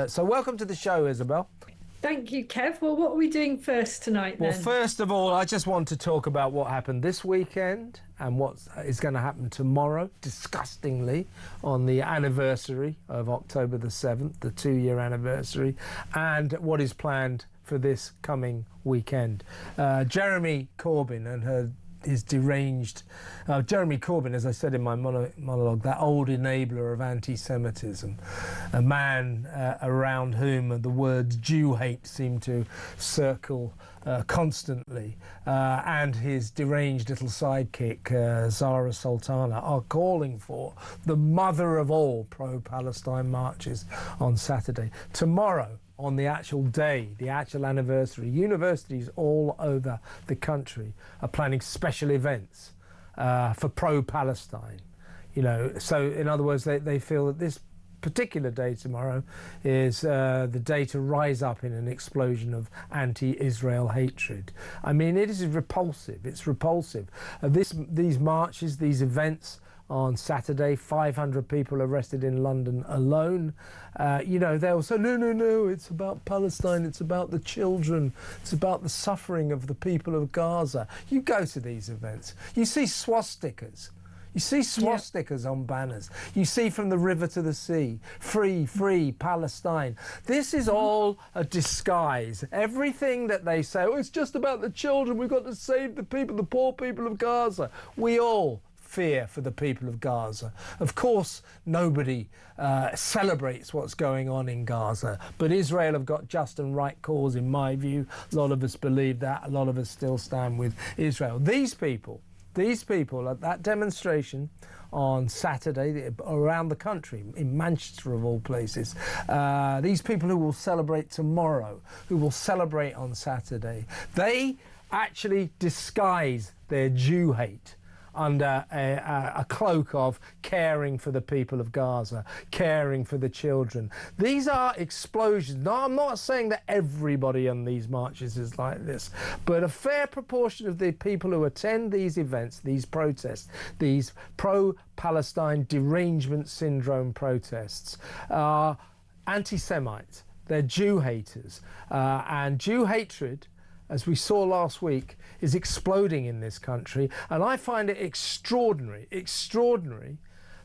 So welcome to the show, Isabel. Thank you, Kev. Well, what are we doing first tonight, then? Well, first of all, I just want to talk about what happened this weekend and what is going to happen tomorrow, disgustingly, on the anniversary of October the 7th, the 2-year anniversary, and what is planned for this coming weekend. Jeremy Corbyn and his deranged... Jeremy Corbyn, as I said in my monologue, that old enabler of anti-Semitism, a man around whom the words Jew hate seem to circle constantly, and his deranged little sidekick, Zarah Sultana, are calling for the mother of all pro-Palestine marches on Saturday. Tomorrow, on the actual day, the actual anniversary, universities all over the country are planning special events for pro-Palestine. You know, so in other words, they feel that this particular day tomorrow is the day to rise up in an explosion of anti-Israel hatred. I mean, it is repulsive. It's repulsive. These marches, these events on Saturday, 500 people arrested in London alone. You know, they'll say, no, it's about Palestine, it's about the children, it's about the suffering of the people of Gaza. You go to these events, you see swastikas. You see swastikas on banners. You see from the river to the sea, free, free Palestine. This is all a disguise. Everything that they say, oh, it's just about the children, we've got to save the people, the poor people of Gaza. We all fear for the people of Gaza. Of course, nobody celebrates what's going on in Gaza, but Israel have got just and right cause, in my view. A lot of us believe that. A lot of us still stand with Israel. These people at that demonstration on Saturday around the country, in Manchester of all places, these people who will celebrate tomorrow, who will celebrate on Saturday, they actually disguise their Jew hate under a cloak of caring for the people of Gaza, caring for the children. These are explosions. Now, I'm not saying that everybody on these marches is like this, but a fair proportion of the people who attend these events, these protests, these pro-Palestine derangement syndrome protests, are anti-Semites. They're Jew haters. And Jew hatred, as we saw last week, is exploding in this country. And I find it extraordinary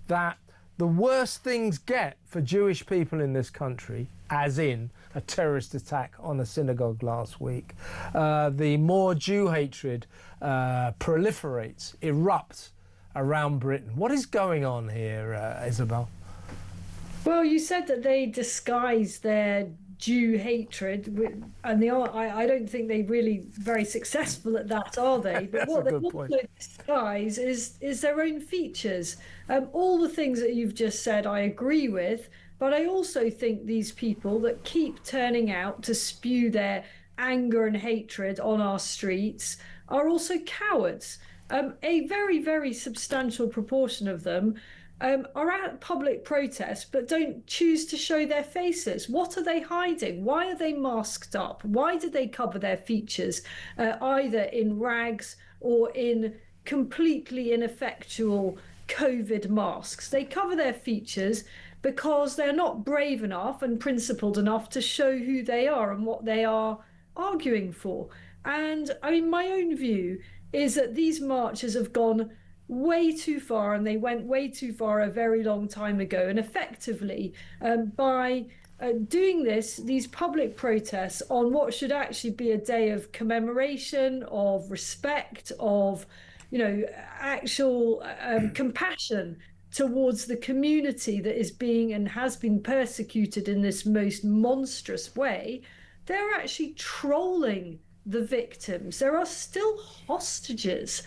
that the worse things get for Jewish people in this country, as in a terrorist attack on a synagogue last week, the more Jew hatred proliferates, erupts around Britain. What is going on here, Isabel? Well, you said that they disguise their Jew hatred, and I don't think they're really very successful at that, are they? But what they also disguise is their own features. All the things that you've just said I agree with, but I also think these people that keep turning out to spew their anger and hatred on our streets are also cowards. A very, very substantial proportion of them are at public protests but don't choose to show their faces. What are they hiding? Why are they masked up? Why do they cover their features either in rags or in completely ineffectual COVID masks? They cover their features because they're not brave enough and principled enough to show who they are and what they are arguing for. And I mean, my own view is that these marches have gone way too far, and they went way too far a very long time ago. And effectively, by doing these public protests on what should actually be a day of commemoration, of respect, of, you know, actual compassion towards the community that is being and has been persecuted in this most monstrous way, they're actually trolling the victims. There are still hostages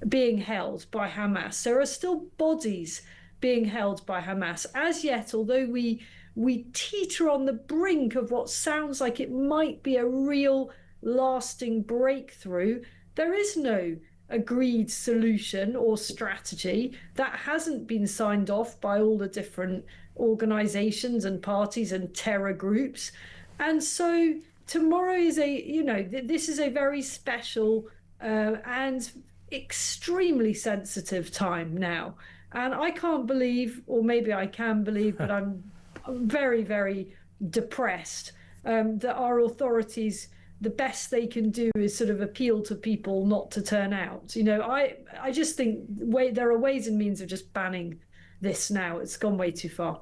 being held by Hamas. There are still bodies being held by Hamas. As yet, although we teeter on the brink of what sounds like it might be a real lasting breakthrough, there is no agreed solution or strategy. That hasn't been signed off by all the different organizations and parties and terror groups. And so tomorrow is this is a very special and extremely sensitive time now. And I can't believe, or maybe I can believe, but I'm very, very depressed, that our authorities, the best they can do is sort of appeal to people not to turn out. You know, I just think there are ways and means of just banning this now. It's gone way too far.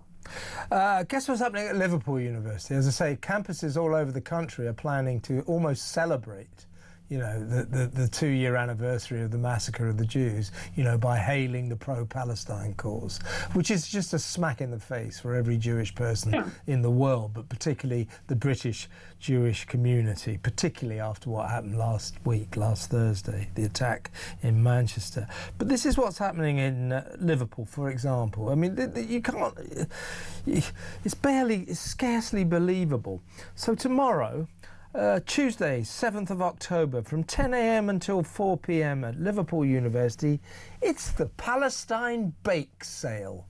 Guess what's happening at Liverpool University? As I say, campuses all over the country are planning to almost celebrate, you know, the 2-year anniversary of the massacre of the Jews, you know, by hailing the pro-Palestine cause, which is just a smack in the face for every Jewish person in the world, but particularly the British Jewish community, particularly after what happened last Thursday, the attack in Manchester. But this is what's happening in Liverpool, for example. I mean, you can't, it's scarcely believable. So tomorrow, Tuesday, 7th of October, from 10 a.m. until 4 p.m. at Liverpool University, it's the Palestine Bake Sale.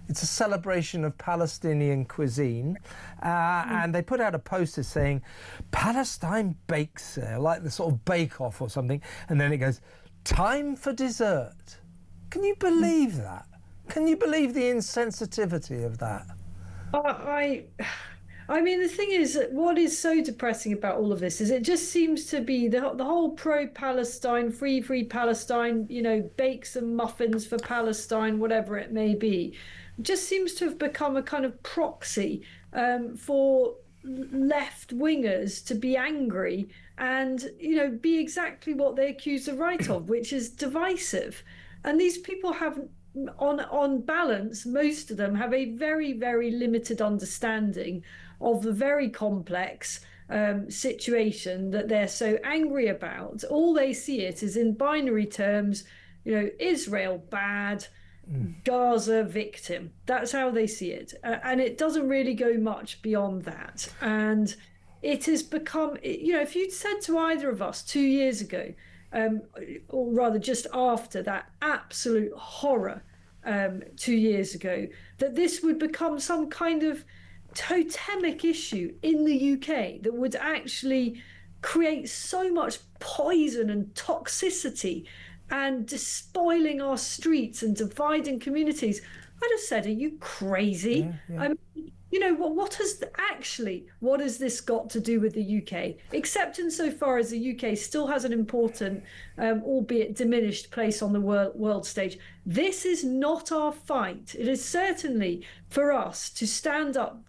It's a celebration of Palestinian cuisine, and they put out a poster saying Palestine Bake Sale, like the sort of bake-off or something, and then it goes, time for dessert. Can you believe that? Can you believe the insensitivity of that? I mean, the thing is, what is so depressing about all of this is it just seems to be the whole pro-Palestine, free Palestine, you know, bake some muffins for Palestine, whatever it may be, just seems to have become a kind of proxy for left-wingers to be angry and, you know, be exactly what they accuse the right of, which is divisive. And these people have, on balance, most of them have a very, very limited understanding of the very complex situation that they're so angry about. All they see it is in binary terms, you know, Israel bad, Gaza victim. That's how they see it. And it doesn't really go much beyond that. And it has become, you know, if you'd said to either of us 2 years ago, or rather just after that absolute horror 2 years ago, that this would become some kind of totemic issue in the UK that would actually create so much poison and toxicity and despoiling our streets and dividing communities, I'd have said, are you crazy? Yeah. You know, what has this got to do with the UK? Except insofar as the UK still has an important, albeit diminished, place on the world stage. This is not our fight. It is certainly for us to stand up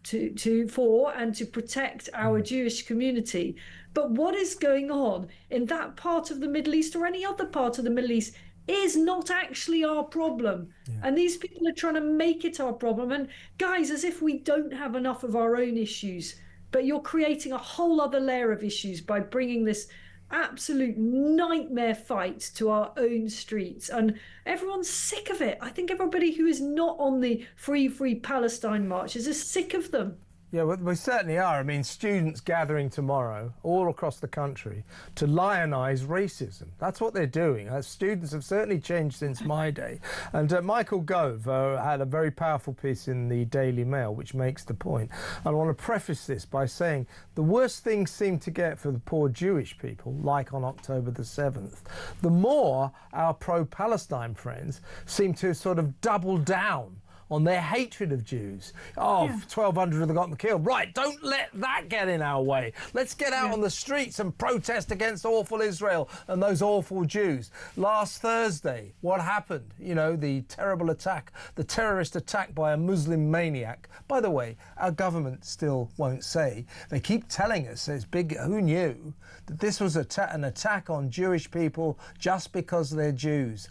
for and to protect our Jewish community. But what is going on in that part of the Middle East or any other part of the Middle East is not actually our problem. Yeah. And these people are trying to make it our problem. And guys, as if we don't have enough of our own issues, but you're creating a whole other layer of issues by bringing this absolute nightmare fight to our own streets. And everyone's sick of it. I think everybody who is not on the Free Palestine marches is sick of them. Yeah, well, we certainly are. I mean, students gathering tomorrow all across the country to lionise racism. That's what they're doing. Students have certainly changed since my day. And Michael Gove had a very powerful piece in the Daily Mail which makes the point. And I want to preface this by saying the worse things seem to get for the poor Jewish people, like on October the 7th, the more our pro-Palestine friends seem to sort of double down on their hatred of Jews. Oh, yeah. 1,200 have gotten killed. Right, don't let that get in our way. Let's get out on the streets and protest against awful Israel and those awful Jews. Last Thursday, what happened? You know, the terrible attack, the terrorist attack by a Muslim maniac. By the way, our government still won't say. They keep telling us, it's big, who knew, that this was an attack on Jewish people just because they're Jews.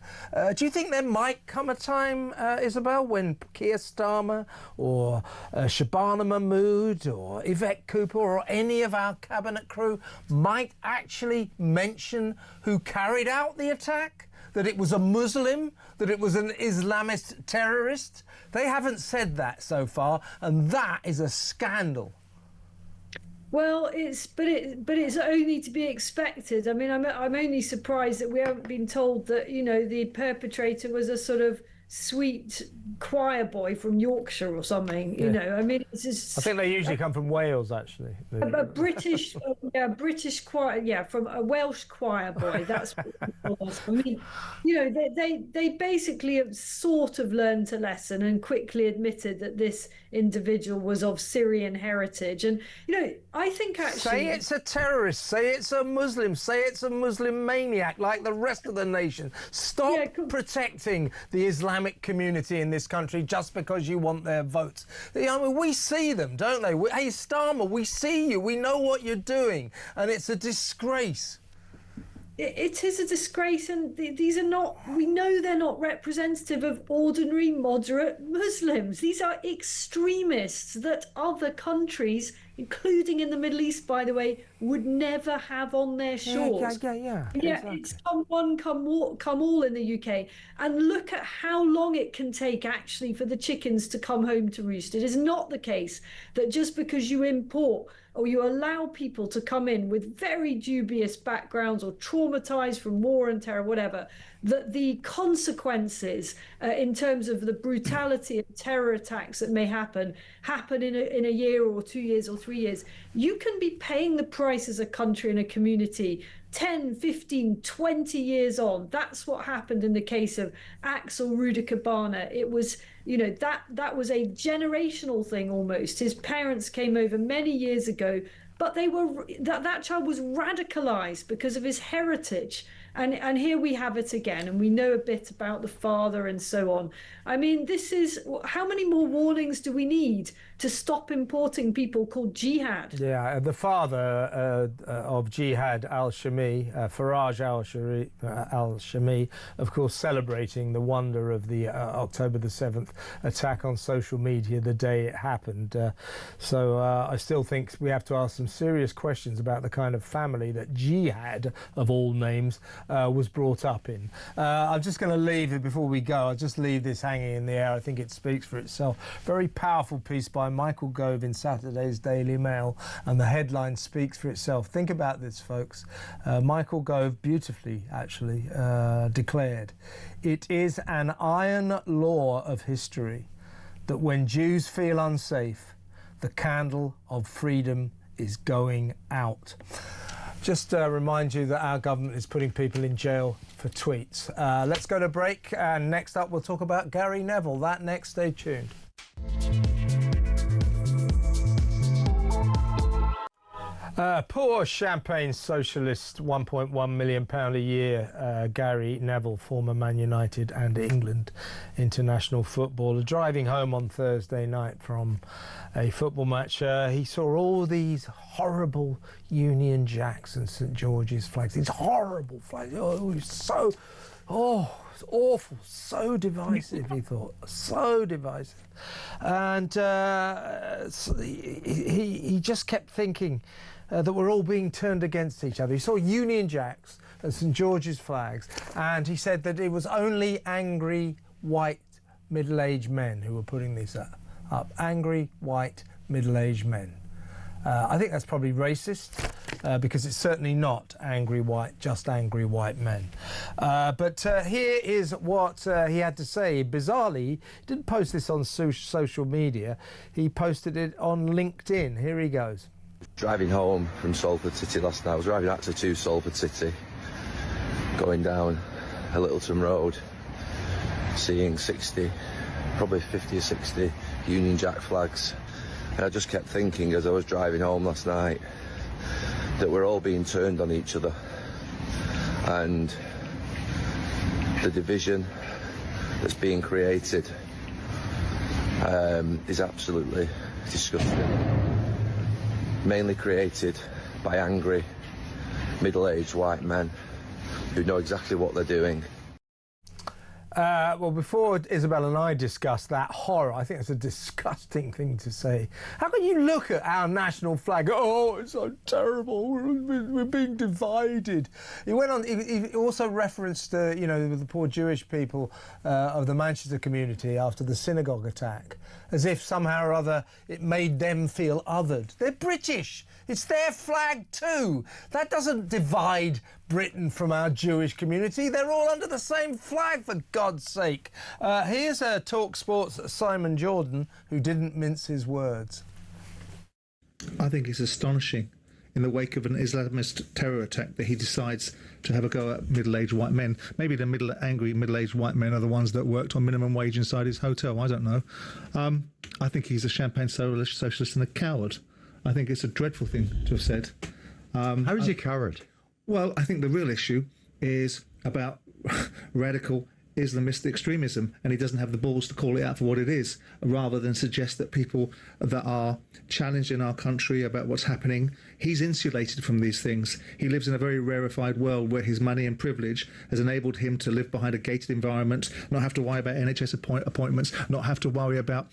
Do you think there might come a time, Isabel, when Keir Starmer or Shabana Mahmood or Yvette Cooper or any of our cabinet crew might actually mention who carried out the attack? That it was a Muslim, that it was an Islamist terrorist? They haven't said that so far, and that is a scandal. Well, it's only to be expected. I mean, I'm only surprised that we haven't been told that, you know, the perpetrator was a sort of sweet choir boy from Yorkshire or something, you know. I mean, it's just, I think they usually come from Wales, actually. a British, British choir, from a Welsh choir boy. That's what it was. I mean, you know, they basically have sort of learned a lesson and quickly admitted that this individual was of Syrian heritage. And, you know, I think actually... Say it's a terrorist, say it's a Muslim, say it's a Muslim maniac like the rest of the nation. Stop protecting the Islamic community in this country just because you want their votes. I mean, we see them, don't they? Hey, Starmer, we see you, we know what you're doing, and it's a disgrace. It is a disgrace, and these are not, we know they're not representative of ordinary moderate Muslims. These are extremists that other countries, including in the Middle East, by the way, would never have on their shores. Yeah, exactly. It's come one, come all in the UK. And look at how long it can take actually for the chickens to come home to roost. It is not the case that just because you import or you allow people to come in with very dubious backgrounds or traumatized from war and terror, whatever, that the consequences in terms of the brutality of terror attacks that may happen in a year or 2 years or 3 years. You can be paying the price as a country and a community 10, 15, 20 years on. That's what happened in the case of Axel Rudikabana. It was, you know, that was a generational thing almost. His parents came over many years ago, but they were that child was radicalized because of his heritage. And here we have it again, and we know a bit about the father and so on. I mean, this is, how many more warnings do we need to stop importing people called Jihad? Yeah, the father of Jihad Al-Shamie, Faraj Al-Shamie, of course, celebrating the wonder of the October the 7th attack on social media the day it happened. So I still think we have to ask some serious questions about the kind of family that Jihad, of all names, was brought up in. I'm just going to leave it before we go. I'll just leave this hanging in the air. I think it speaks for itself. Very powerful piece by Michael Gove in Saturday's Daily Mail, and the headline speaks for itself. Think about this, folks. Michael Gove beautifully, actually, declared, "It is an iron law of history that when Jews feel unsafe, the candle of freedom is going out." Just remind you that our government is putting people in jail for tweets. Let's go to break, and next up we'll talk about Gary Neville. That next, stay tuned. Poor champagne socialist, £1.1 million a year, Gary Neville, former Man United and England international footballer, driving home on Thursday night from a football match. He saw all these horrible Union Jacks and St George's flags, these horrible flags. Oh, so, it's awful, so divisive, he thought, so divisive. And he just kept thinking that we're all being turned against each other. He saw Union Jacks and St George's flags, and he said that it was only angry white middle-aged men who were putting these up. Angry white middle-aged men. I think that's probably racist, because it's certainly not angry white, just angry white men. But here is what he had to say. Bizarrely, he didn't post this on social media. He posted it on LinkedIn. Here he goes. Driving home from Salford City last night. I was driving out to Salford City, going down a Littleton Road, seeing 60, probably 50 or 60 Union Jack flags. And I just kept thinking as I was driving home last night that we're all being turned on each other. And the division that's being created is absolutely disgusting. Mainly created by angry, middle-aged white men who know exactly what they're doing. Well, before Isabel and I discuss that horror, I think it's a disgusting thing to say. How can you look at our national flag? Oh, it's so terrible. We're being divided. He went on. He also referenced, you know, the poor Jewish people of the Manchester community after the synagogue attack, as if somehow or other it made them feel othered. They're British. It's their flag too. That doesn't divide Britain from our Jewish community. They're all under the same flag, for God's sake. Here's talkSPORT's Simon Jordan, who didn't mince his words. I think it's astonishing, in the wake of an Islamist terror attack, that he decides to have a go at middle-aged white men. Maybe the angry middle-aged white men are the ones that worked on minimum wage inside his hotel. I don't know. I think he's a champagne socialist and a coward. I think it's a dreadful thing to have said. How is he a coward? Well, I think the real issue is about radical Islamist extremism, and he doesn't have the balls to call it out for what it is, rather than suggest that people that are challenged in our country about what's happening, he's insulated from these things. He lives in a very rarefied world where his money and privilege has enabled him to live behind a gated environment, not have to worry about NHS appointments, not have to worry about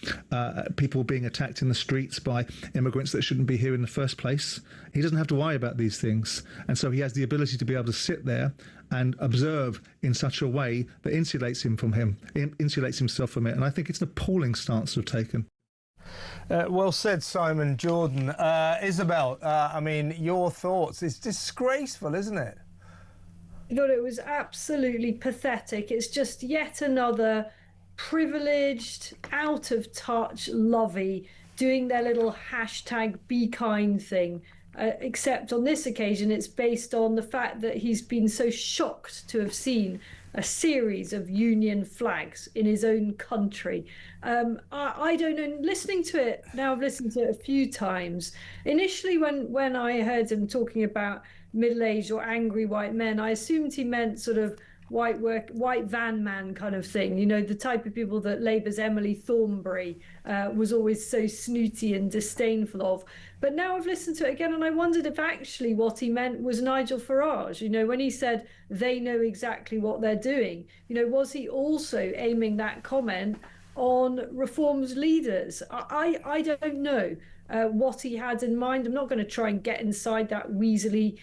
people being attacked in the streets by immigrants that shouldn't be here in the first place. He doesn't have to worry about these things, and so he has the ability to be able to sit there and observe in such a way that insulates himself from it. And I think it's an appalling stance to have taken. Well said, Simon Jordan. Isabel, I mean, your thoughts. It's disgraceful, isn't it? I thought it was absolutely pathetic. It's just yet another privileged, out of touch lovey doing their little hashtag be kind thing. Except on this occasion, it's based on the fact that he's been so shocked to have seen a series of Union flags in his own country. I don't know, listening to it, now I've listened to it a few times. Initially, when I heard him talking about middle-aged or angry white men, I assumed he meant sort of white van man kind of thing, you know, the type of people that Labour's Emily Thornberry was always so snooty and disdainful of. But now I've listened to it again, and I wondered if actually what he meant was Nigel Farage. You know, when he said they know exactly what they're doing, you know, was he also aiming that comment on Reform's leaders? I don't know what he had in mind. I'm not going to try and get inside that weaselly,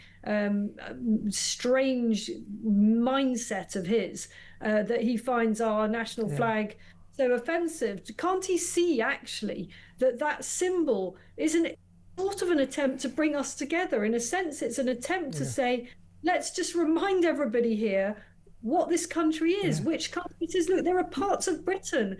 strange mindset of his that he finds our national flag so offensive. Can't he see actually that symbol is sort of an attempt to bring us together? In a sense, it's an attempt to say, let's just remind everybody here what this country is, which country it is. Look, there are parts of Britain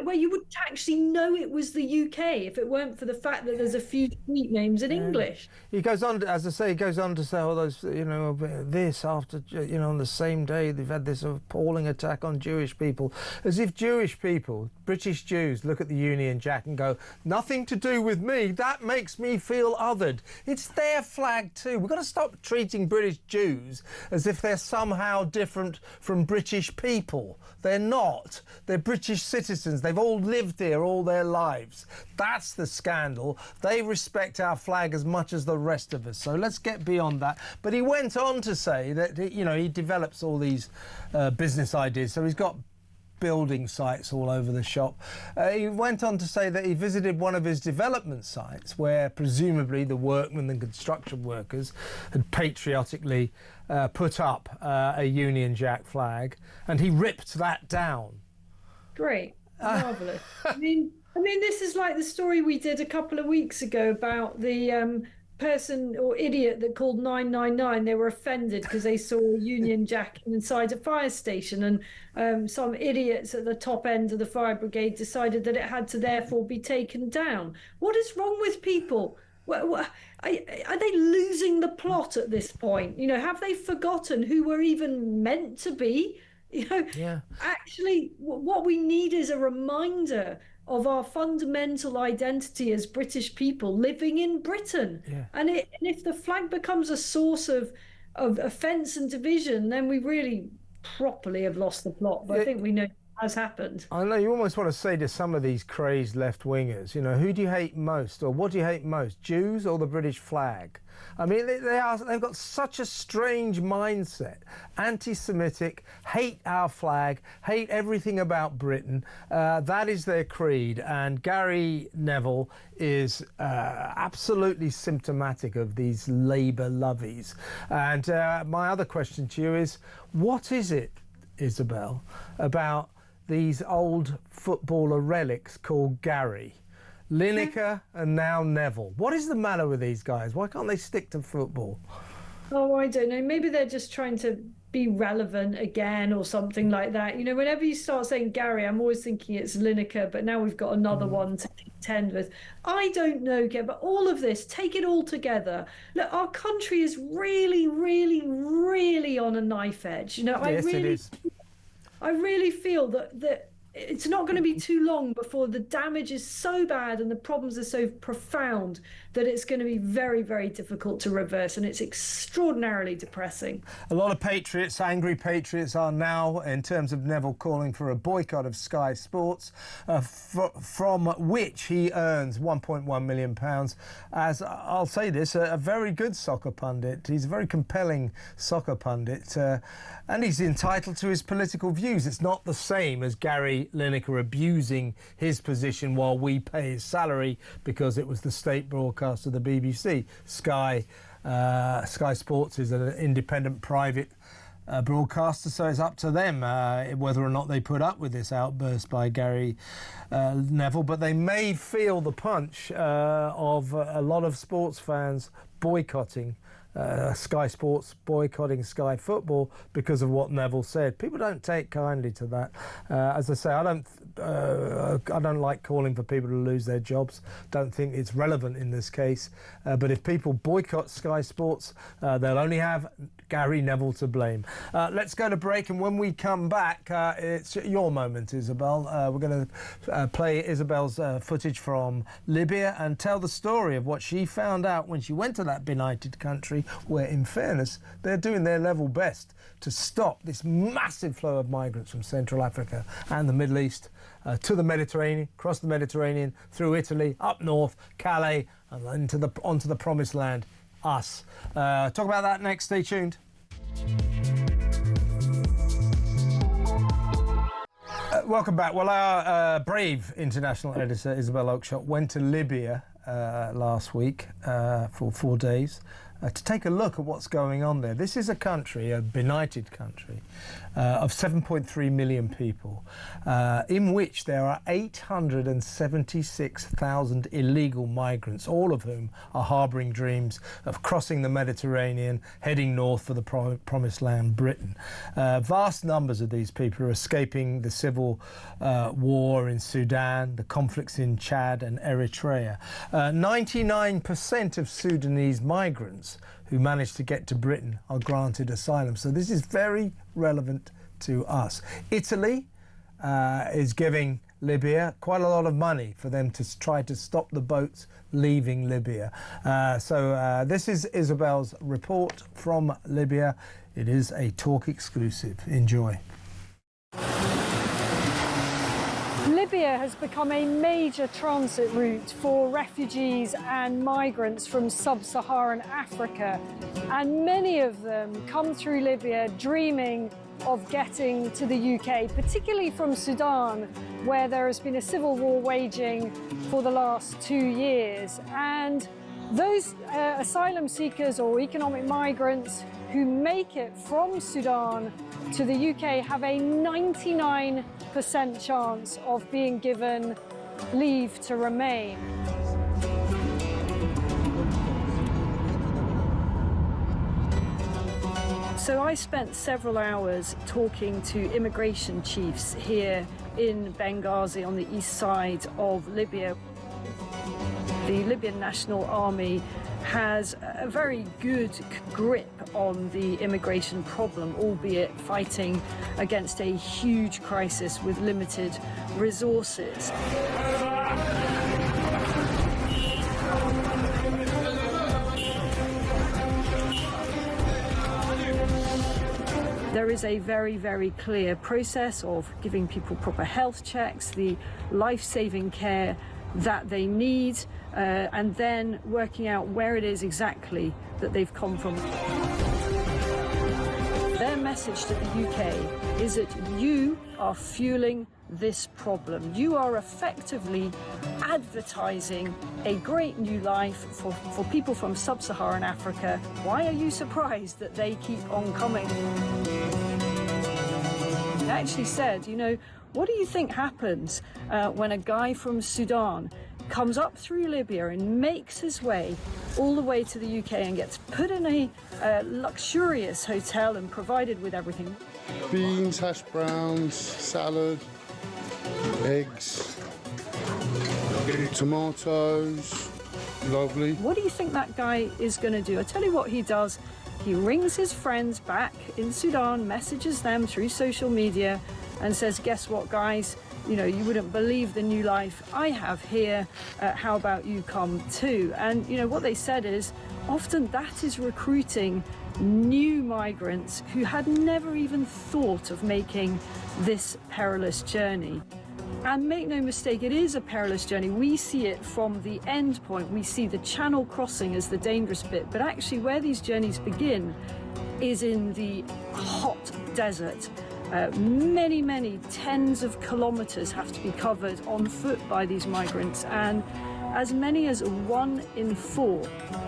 where you wouldn't actually know it was the UK if it weren't for the fact that there's a few street names in English. He goes on, as I say, he goes on to say all those, you know, this after, you know, on the same day they've had this appalling attack on Jewish people, as if Jewish people, British Jews, look at the Union Jack and go, nothing to do with me, that makes me feel othered. It's their flag too. We've got to stop treating British Jews as if they're somehow different from British people. They're not. They're British citizens. They've all lived here all their lives. That's the scandal. They respect our flag as much as the rest of us. So let's get beyond that. But he went on to say that, you know, he develops all these business ideas. So he's got building sites all over the shop. He went on to say that he visited one of his development sites where presumably the workmen and construction workers had patriotically put up a Union Jack flag, and he ripped that down. Great. Marvellous. I mean, this is like the story we did a couple of weeks ago about the person or idiot that called 999. They were offended because they saw a Union Jack inside a fire station, and some idiots at the top end of the fire brigade decided that it had to therefore be taken down. What is wrong with people? Are they losing the plot at this point? You know, have they forgotten who we're even meant to be? You know, actually, what we need is a reminder of our fundamental identity as British people living in Britain. And if the flag becomes a source of offence and division, then we really properly have lost the plot. But I think we know has happened. I know you almost want to say to some of these crazed left-wingers, you know, who do you hate most, or what do you hate most, Jews or the British flag? I mean, they've got such a strange mindset, anti-Semitic, hate our flag, hate everything about Britain. That is their creed, and Gary Neville is absolutely symptomatic of these Labour lovies. And my other question to you is, what is it, Isabel, about these old footballer relics called Gary, Lineker and now Neville? What is the matter with these guys? Why can't they stick to football? Oh, I don't know. Maybe they're just trying to be relevant again or something like that. You know, whenever you start saying Gary, I'm always thinking it's Lineker, but now we've got another one to contend with. I don't know, but all of this, take it all together. Look, our country is really, really, really on a knife edge. You know, Yes, it is. I really feel that it's not going to be too long before the damage is so bad and the problems are so profound that it's going to be very, very difficult to reverse, and it's extraordinarily depressing. A lot of patriots, angry patriots, are now, in terms of Neville, calling for a boycott of Sky Sports, from which he earns £1.1 million. As I'll say this, a very good soccer pundit. He's a very compelling soccer pundit, and he's entitled to his political views. It's not the same as Gary Lineker abusing his position while we pay his salary because it was the state broadcast of the BBC. Sky Sports is an independent private broadcaster, so it's up to them whether or not they put up with this outburst by Gary Neville. But they may feel the punch of a lot of sports fans boycotting Sky Sports, boycotting Sky Football because of what Neville said. People don't take kindly to that. As I say, I don't like calling for people to lose their jobs. Don't think it's relevant in this case. But if people boycott Sky Sports, they'll only have Gary Neville to blame. Let's go to break, and when we come back, it's your moment, Isabel. We're going to play Isabel's footage from Libya and tell the story of what she found out when she went to that benighted country, where, in fairness, they're doing their level best to stop this massive flow of migrants from Central Africa and the Middle East to the Mediterranean, across the Mediterranean, through Italy, up north, Calais, and onto the promised land, us. Talk about that next. Stay tuned. Welcome back. Well, our brave international editor, Isabel Oakeshott, went to Libya last week for 4 days to take a look at what's going on there. This is a country, a benighted country, of 7.3 million people, in which there are 876,000 illegal migrants, all of whom are harbouring dreams of crossing the Mediterranean, heading north for the promised land, Britain. Vast numbers of these people are escaping the civil war in Sudan, the conflicts in Chad and Eritrea. 99% of Sudanese migrants who manage to get to Britain are granted asylum. So this is very relevant to us. Italy is giving Libya quite a lot of money for them to try to stop the boats leaving Libya. So this is Isabel's report from Libya. It is a Talk exclusive. Enjoy. Libya has become a major transit route for refugees and migrants from sub-Saharan Africa, and many of them come through Libya dreaming of getting to the UK, particularly from Sudan, where there has been a civil war waging for the last 2 years. And those asylum seekers or economic migrants who make it from Sudan to the UK have a 99% chance of being given leave to remain. So I spent several hours talking to immigration chiefs here in Benghazi on the east side of Libya. The Libyan National Army has a very good grip on the immigration problem, albeit fighting against a huge crisis with limited resources. There is a very, very clear process of giving people proper health checks, the life-saving care that they need, and then working out where it is exactly that they've come from. Their message to the UK is that you are fueling this problem. You are effectively advertising a great new life for people from sub-Saharan Africa. Why are you surprised that they keep on coming? They actually said, you know, what do you think happens when a guy from Sudan comes up through Libya and makes his way all the way to the UK and gets put in a luxurious hotel and provided with everything. Beans, hash browns, salad, eggs, tomatoes, lovely. What do you think that guy is going to do? I tell you what he does. He rings his friends back in Sudan, messages them through social media and says, guess what, guys? You know, you wouldn't believe the new life I have here. How about you come too? And, you know, what they said is often that is recruiting new migrants who had never even thought of making this perilous journey. And make no mistake, it is a perilous journey. We see it from the end point. We see the channel crossing as the dangerous bit. But actually where these journeys begin is in the hot desert. Many tens of kilometers have to be covered on foot by these migrants, and as many as 1 in 4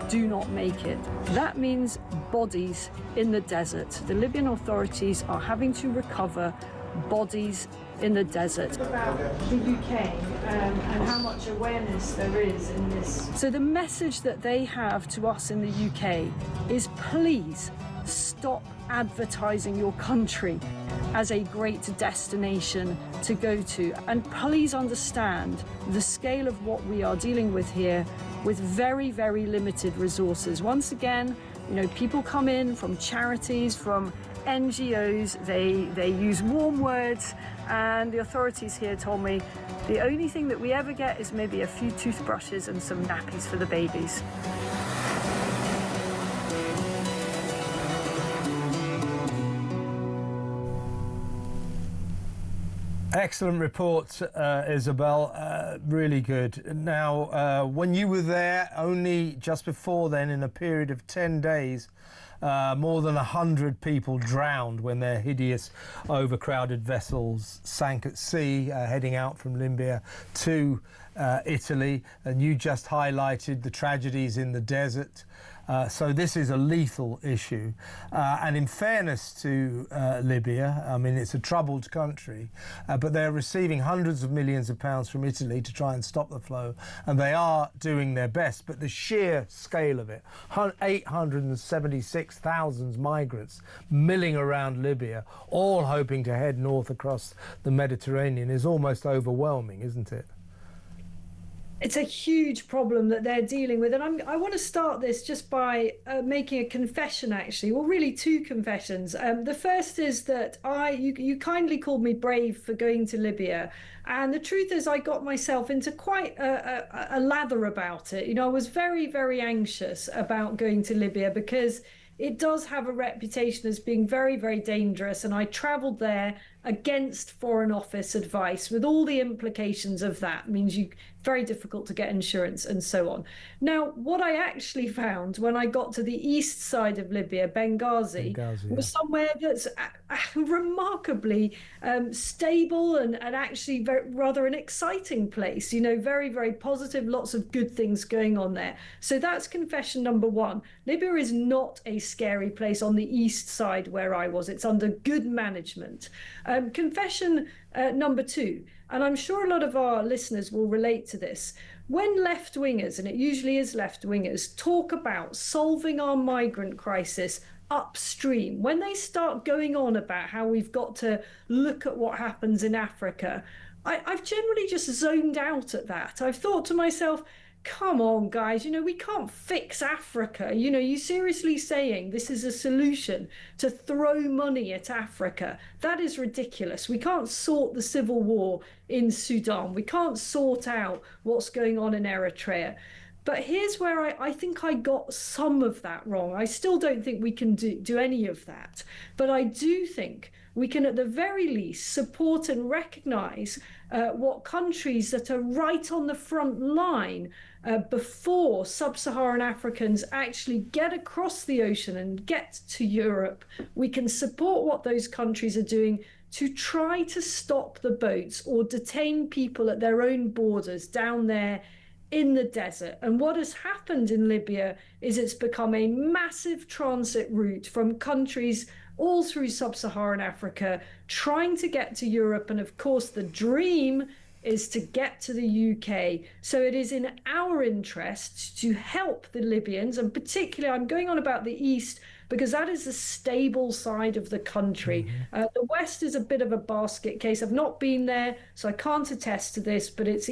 do not make it. That means bodies in the desert. The Libyan authorities are having to recover bodies in the desert. About the UK and how much awareness there is in this. So the message that they have to us in the UK is, please stop advertising your country as a great destination to go to, and please understand the scale of what we are dealing with here with very limited resources. Once again, you know, people come in from charities, from NGOs, they use warm words, and the authorities here told me the only thing that we ever get is maybe a few toothbrushes and some nappies for the babies. Excellent report, Isabel. Really good. Now, when you were there, only just before then, in a period of 10 days, more than 100 people drowned when their hideous, overcrowded vessels sank at sea, heading out from Libya to Italy. And you just highlighted the tragedies in the desert. So this is a lethal issue. And in fairness to Libya, I mean, it's a troubled country, but they're receiving hundreds of millions of pounds from Italy to try and stop the flow, and they are doing their best. But the sheer scale of it, 876,000 migrants milling around Libya, all hoping to head north across the Mediterranean, is almost overwhelming, isn't it? It's a huge problem that they're dealing with. And I want to start this just by making a confession, actually. Well, really 2 confessions. The first is that you kindly called me brave for going to Libya. And the truth is I got myself into quite a lather about it. You know, I was very anxious about going to Libya because it does have a reputation as being very dangerous. And I travelled there against Foreign Office advice, with all the implications of that. It means very difficult to get insurance and so on. Now, what I actually found when I got to the east side of Libya, Benghazi was somewhere that's remarkably stable and actually rather an exciting place. You know, very positive, lots of good things going on there. So that's confession number 1. Libya is not a scary place on the east side where I was. It's under good management. Confession number 2, and I'm sure a lot of our listeners will relate to this. When left-wingers, and it usually is left-wingers, talk about solving our migrant crisis upstream, when they start going on about how we've got to look at what happens in Africa, I've generally just zoned out at that. I've thought to myself, come on, guys, you know, we can't fix Africa. You know, you seriously saying this is a solution to throw money at Africa? That is ridiculous. We can't sort the civil war in Sudan. We can't sort out what's going on in Eritrea. But here's where I think I got some of that wrong. I still don't think we can do any of that. But I do think we can, at the very least, support and recognise what countries that are right on the front line before sub-Saharan Africans actually get across the ocean and get to Europe. We can support what those countries are doing to try to stop the boats or detain people at their own borders down there in the desert. And what has happened in Libya is it's become a massive transit route from countries all through sub-Saharan Africa trying to get to Europe. And of course, the dream is to get to the UK. So it is in our interest to help the Libyans, and particularly I'm going on about the East because that is the stable side of the country. The West is a bit of a basket case. I've not been there, so I can't attest to this, but it's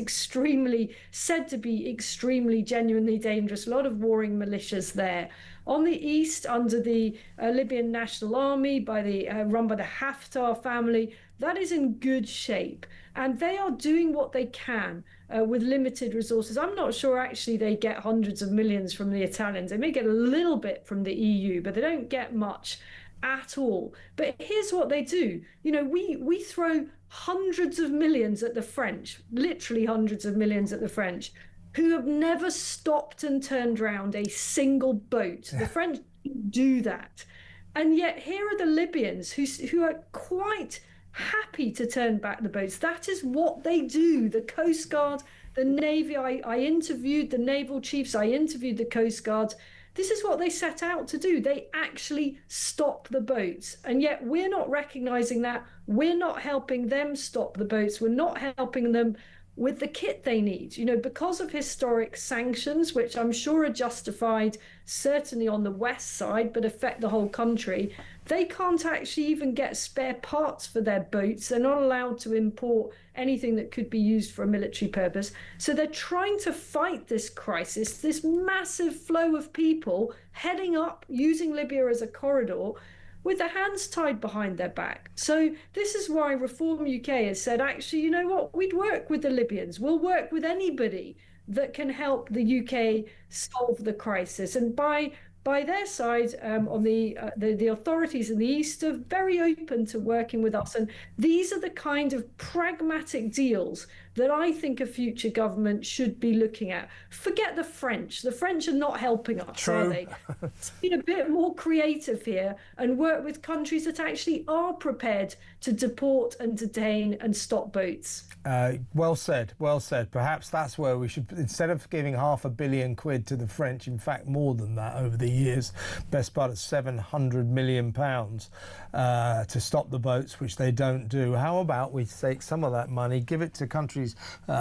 said to be extremely genuinely dangerous. A lot of warring militias there. On the East, under the Libyan National Army, run by the Haftar family, that is in good shape. And they are doing what they can with limited resources. I'm not sure actually they get hundreds of millions from the Italians. They may get a little bit from the EU, but they don't get much at all. But here's what they do. You know, we throw hundreds of millions at the French, literally hundreds of millions at the French, who have never stopped and turned around a single boat. The French do that. And yet here are the Libyans who are quite happy to turn back the boats. That is what they do. The Coast Guard, the Navy, I interviewed the naval chiefs, I interviewed the Coast Guard. This is what they set out to do. They actually stop the boats. And yet we're not recognizing that. We're not helping them stop the boats. We're not helping them with the kit they need, you know, because of historic sanctions, which I'm sure are justified, certainly on the West side, but affect the whole country. They can't actually even get spare parts for their boats. They're not allowed to import anything that could be used for a military purpose. So they're trying to fight this crisis, this massive flow of people heading up, using Libya as a corridor, with their hands tied behind their back. So this is why Reform UK has said, actually, you know what, we'd work with the Libyans. We'll work with anybody that can help the UK solve the crisis. And by their side, on the authorities in the East are very open to working with us. And these are the kind of pragmatic deals that I think a future government should be looking at. Forget the French. The French are not helping us, True. are they? Be a bit more creative here and work with countries that actually are prepared to deport and detain and stop boats. Well said, well said. Perhaps that's where we should, instead of giving £500 million to the French, in fact more than that over the years, best part of £700 million to stop the boats, which they don't do. How about we take some of that money, give it to countries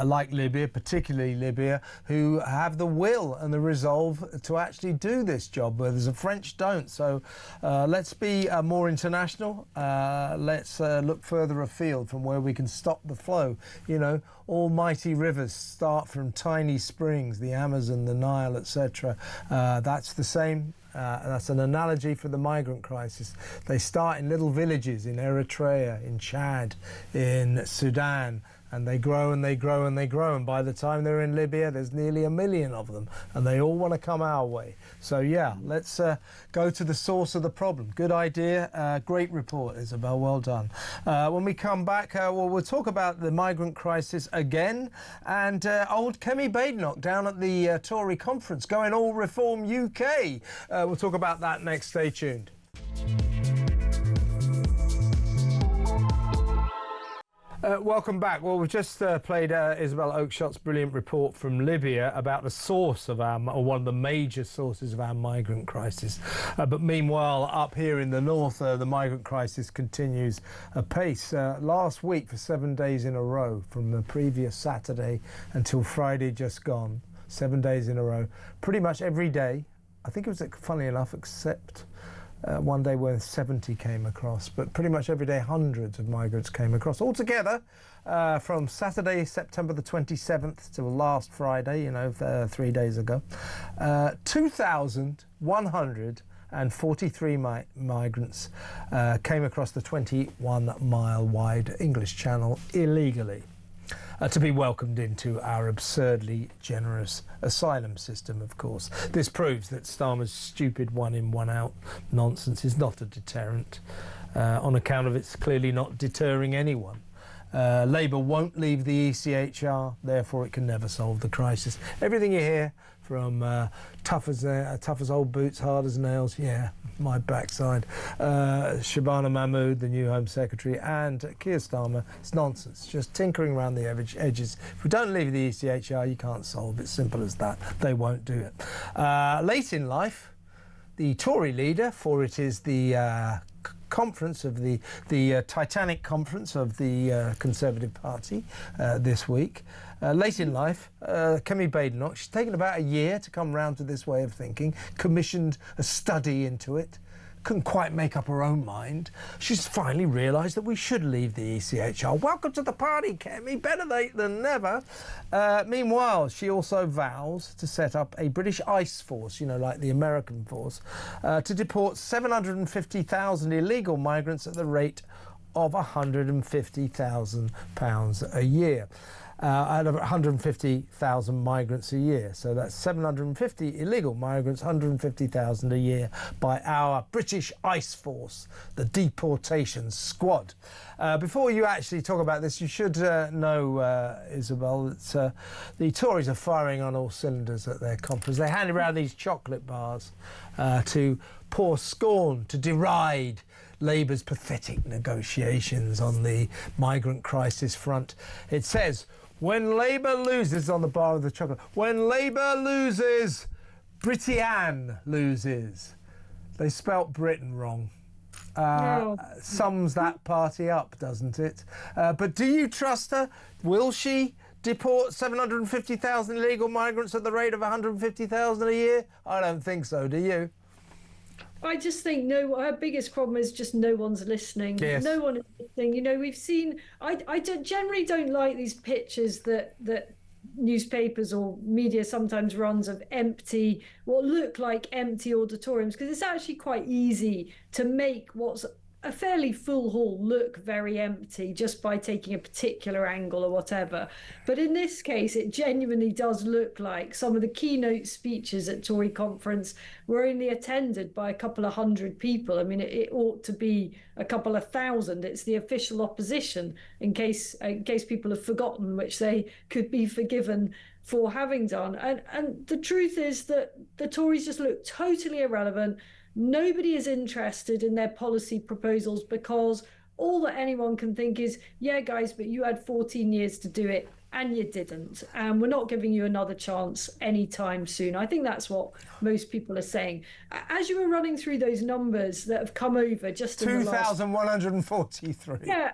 like Libya, particularly Libya, who have the will and the resolve to actually do this job, whereas the French don't. So let's be more international. Let's look further afield from where we can stop the flow. You know, almighty rivers start from tiny springs, the Amazon, the Nile, etc. That's the same. That's an analogy for the migrant crisis. They start in little villages in Eritrea, in Chad, in Sudan, and they grow and they grow and they grow. And by the time they're in Libya, there's nearly 1 million of them, and they all want to come our way. So yeah, let's go to the source of the problem. Good idea. Great report, Isabel. Well done. When we come back, we'll talk about the migrant crisis again, and old Kemi Badenoch down at the Tory conference going all Reform UK. We'll talk about that next. Stay tuned. Welcome back. Well, we've just played Isabel Oakeshott's brilliant report from Libya about the source of our, or one of the major sources of our migrant crisis. But meanwhile, up here in the north, the migrant crisis continues apace. Last week, for 7 days in a row, from the previous Saturday until Friday just gone, 7 days in a row, pretty much every day. I think it was, funny enough, except one day when 70 came across, but pretty much every day hundreds of migrants came across. Altogether, from Saturday, September the 27th till last Friday, 3 days ago, 2,143 migrants came across the 21-mile wide English Channel illegally. To be welcomed into our absurdly generous asylum system, of course. This proves that Starmer's stupid one-in, one-out nonsense is not a deterrent, on account of it's clearly not deterring anyone. Labour won't leave the ECHR, therefore it can never solve the crisis. Everything you hear from tough as old boots, hard as nails, yeah, my backside, Shabana Mahmood, the new Home Secretary, and Keir Starmer, it's nonsense, just tinkering around the edges. If we don't leave the ECHR, you can't solve it, simple as that. They won't do it. Late in life, the Tory leader, for it is the conference of the Titanic conference of the Conservative Party this week. Late in life, Kemi Badenoch, she's taken about a year to come round to this way of thinking, commissioned a study into it, couldn't quite make up her own mind. She's finally realised that we should leave the ECHR. Welcome to the party, Kemi, better late than never. Meanwhile, she also vows to set up a British ICE force, you know, like the American force, to deport 750,000 illegal migrants at the rate of £150,000 a year. Out of 150,000 migrants a year. So that's 750 illegal migrants, 150,000 a year by our British ICE force, the deportation squad. Before you actually talk about this, you should know, Isabel, that the Tories are firing on all cylinders at their conference. They handed around these chocolate bars to pour scorn, to deride Labour's pathetic negotiations on the migrant crisis front. It says, when Labour loses, on the bar of the chocolate, when Labour loses, Britain loses. They spelt Britain wrong. Sums that party up, doesn't it? But do you trust her? Will she deport 750,000 illegal migrants at the rate of 150,000 a year? I don't think so, do you? I just think her biggest problem is just no one's listening. Yes. No one is listening. You know, we've seen. I generally don't like these pictures that newspapers or media sometimes runs of what look like empty auditoriums, because it's actually quite easy to make what's a fairly full hall look very empty just by taking a particular angle or whatever. But in this case, it genuinely does look like some of the keynote speeches at Tory conference were only attended by a couple of hundred people. I mean, it ought to be a couple of thousand. It's the official opposition, in case people have forgotten, which they could be forgiven for having done. And the truth is that the Tories just look totally irrelevant. Nobody is interested in their policy proposals, because all that anyone can think is, yeah, guys, but you had 14 years to do it and you didn't. And we're not giving you another chance anytime soon. I think that's what most people are saying. As you were running through those numbers that have come over just in the last... 2,143. Yeah,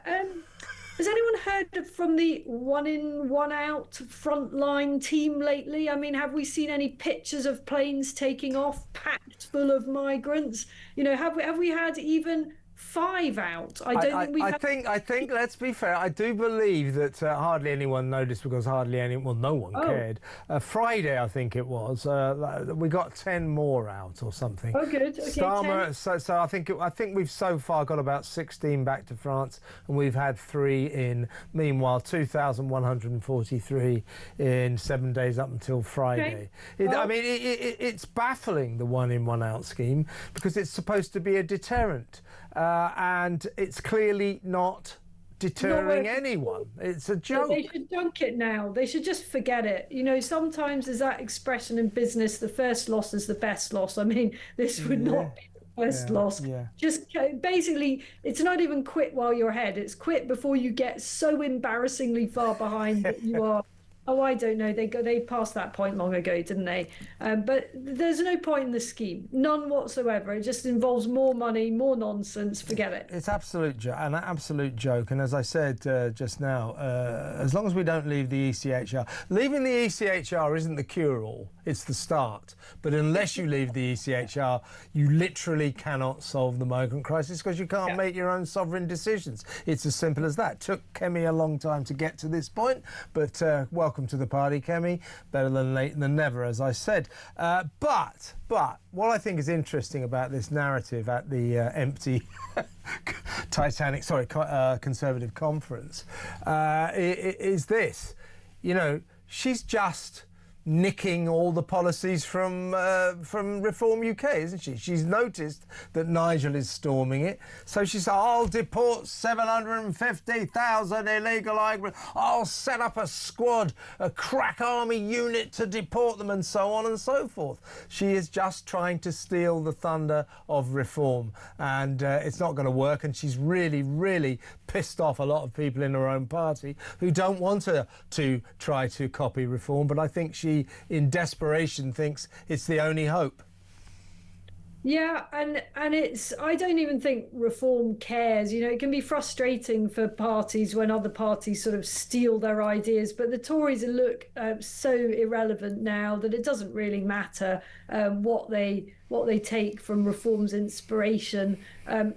has anyone heard from the one in, one out frontline team lately? I mean, have we seen any pictures of planes taking off packed full of migrants? You know, have we had even 5 out? I think let's be fair, I do believe that hardly anyone noticed, because no one cared. Friday, I think it was, we got 10 more out or something. Oh, good. Okay, Starmer, so I think we've so far got about 16 back to France, and we've had 3 in. Meanwhile, 2,143 in 7 days up until Friday. Okay. I mean, it's baffling, the one in, one out scheme, because it's supposed to be a deterrent. And it's clearly not deterring anyone. It's a joke. They should dunk it now. They should just forget it. You know, sometimes there's that expression in business, the first loss is the best loss. I mean, this would not be the first loss. Yeah. Just basically, it's not even quit while you're ahead. It's quit before you get so embarrassingly far behind that you are... Oh, I don't know. They passed that point long ago, didn't they? But there's no point in the scheme, none whatsoever. It just involves more money, more nonsense. Forget it. It's an absolute joke. And as I said just now, as long as we don't leave the ECHR, leaving the ECHR isn't the cure-all. It's the start. But unless you leave the ECHR, you literally cannot solve the migrant crisis, because you can't make your own sovereign decisions. It's as simple as that. Took Kemi a long time to get to this point, but welcome to the party, Kemi. Better than late than never, as I said. But what I think is interesting about this narrative at the empty Conservative conference is this. You know, she's just nicking all the policies from Reform UK, isn't she? She's noticed that Nigel is storming it, so she said, I'll deport 750,000 illegal migrants, I'll set up a squad, a crack army unit to deport them, and so on and so forth. She is just trying to steal the thunder of Reform, and it's not going to work, and she's really, really pissed off a lot of people in her own party who don't want her to try to copy Reform, but I think she, in desperation, thinks it's the only hope. Yeah, and it's, I don't even think reform cares. You know, it can be frustrating for parties when other parties sort of steal their ideas, but the Tories look so irrelevant now that it doesn't really matter what they take from reform's inspiration.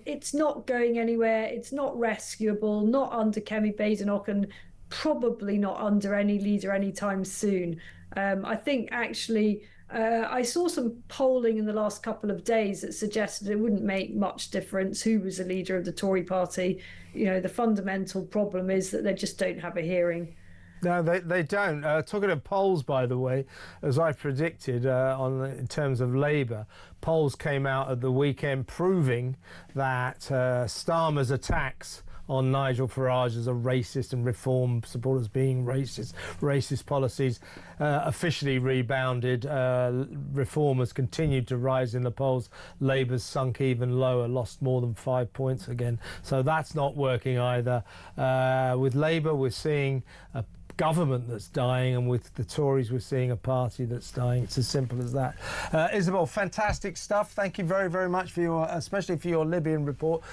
It's not going anywhere. It's not rescuable, not under Kemi Badenoch, and probably not under any leader anytime soon. I think actually I saw some polling in the last couple of days that suggested it wouldn't make much difference who was the leader of the Tory party. You know, the fundamental problem is that they just don't have a hearing. No, they don't. Talking of polls, by the way, as I predicted in terms of Labour, polls came out at the weekend proving that Starmer's attacks on Nigel Farage as a racist and reform supporters being racist policies officially rebounded. Reform has continued to rise in the polls. Labour's sunk even lower, lost more than 5 points again. So that's not working either. With Labour, we're seeing a government that's dying, and with the Tories we're seeing a party that's dying. It's as simple as that. Isabel, fantastic stuff. Thank you very, very much for your, especially for your Libyan report.